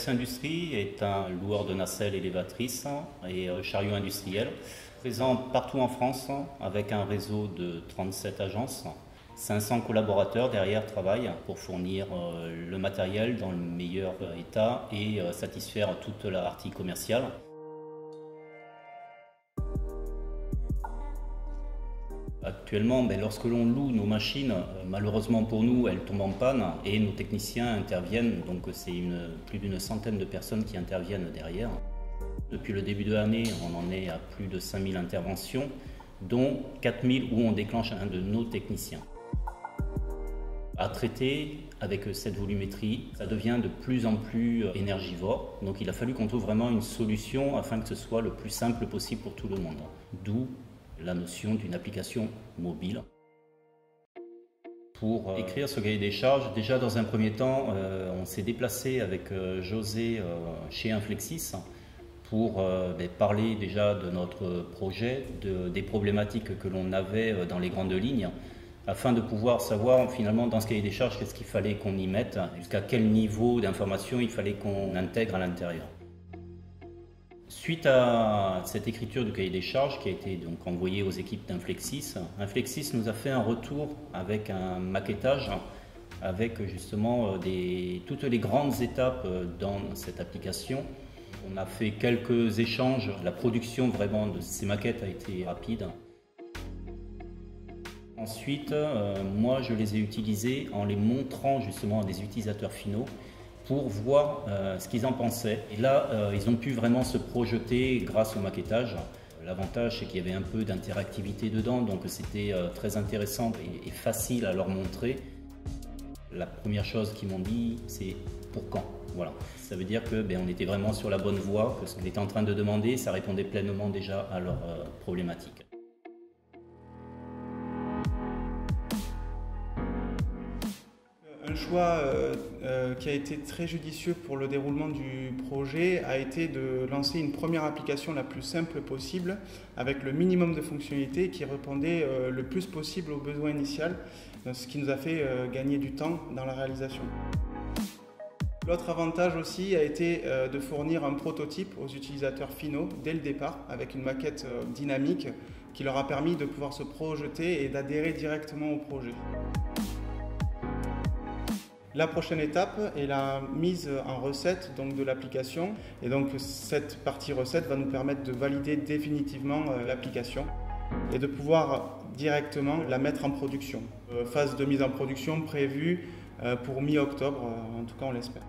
Industrie est un loueur de nacelles élévatrices et chariots industriels, présent partout en France avec un réseau de 37 agences. 500 collaborateurs derrière travaillent pour fournir le matériel dans le meilleur état et satisfaire toute la partie commerciale. Actuellement, lorsque l'on loue nos machines, malheureusement pour nous, elles tombent en panne et nos techniciens interviennent. Donc c'est plus d'une centaine de personnes qui interviennent derrière. Depuis le début de l'année, on en est à plus de 5000 interventions, dont 4000 où on déclenche un de nos techniciens. À traiter avec cette volumétrie, ça devient de plus en plus énergivore. Donc il a fallu qu'on trouve vraiment une solution afin que ce soit le plus simple possible pour tout le monde. D'où la notion d'une application mobile. Pour écrire ce cahier des charges, déjà dans un premier temps, on s'est déplacé avec José chez Inflexis pour parler déjà de notre projet, des problématiques que l'on avait dans les grandes lignes, afin de pouvoir savoir finalement dans ce cahier des charges qu'est-ce qu'il fallait qu'on y mette, jusqu'à quel niveau d'information il fallait qu'on intègre à l'intérieur. Suite à cette écriture du cahier des charges qui a été donc envoyée aux équipes d'Inflexis, Inflexis nous a fait un retour avec un maquettage avec justement toutes les grandes étapes dans cette application. On a fait quelques échanges, la production vraiment de ces maquettes a été rapide. Ensuite, moi je les ai utilisées en les montrant justement à des utilisateurs finaux pour voir ce qu'ils en pensaient. Et là, ils ont pu vraiment se projeter grâce au maquettage. L'avantage, c'est qu'il y avait un peu d'interactivité dedans, donc c'était très intéressant et facile à leur montrer. La première chose qu'ils m'ont dit, c'est pour quand. Voilà. Ça veut dire que on était vraiment sur la bonne voie, que ce qu'on était en train de demander, ça répondait pleinement déjà à leurs problématiques. Un choix qui a été très judicieux pour le déroulement du projet a été de lancer une première application la plus simple possible avec le minimum de fonctionnalités qui répondait le plus possible aux besoins initiaux, ce qui nous a fait gagner du temps dans la réalisation. L'autre avantage aussi a été de fournir un prototype aux utilisateurs finaux dès le départ avec une maquette dynamique qui leur a permis de pouvoir se projeter et d'adhérer directement au projet. La prochaine étape est la mise en recette de l'application et donc cette partie recette va nous permettre de valider définitivement l'application et de pouvoir directement la mettre en production. Phase de mise en production prévue pour mi-octobre, en tout cas on l'espère.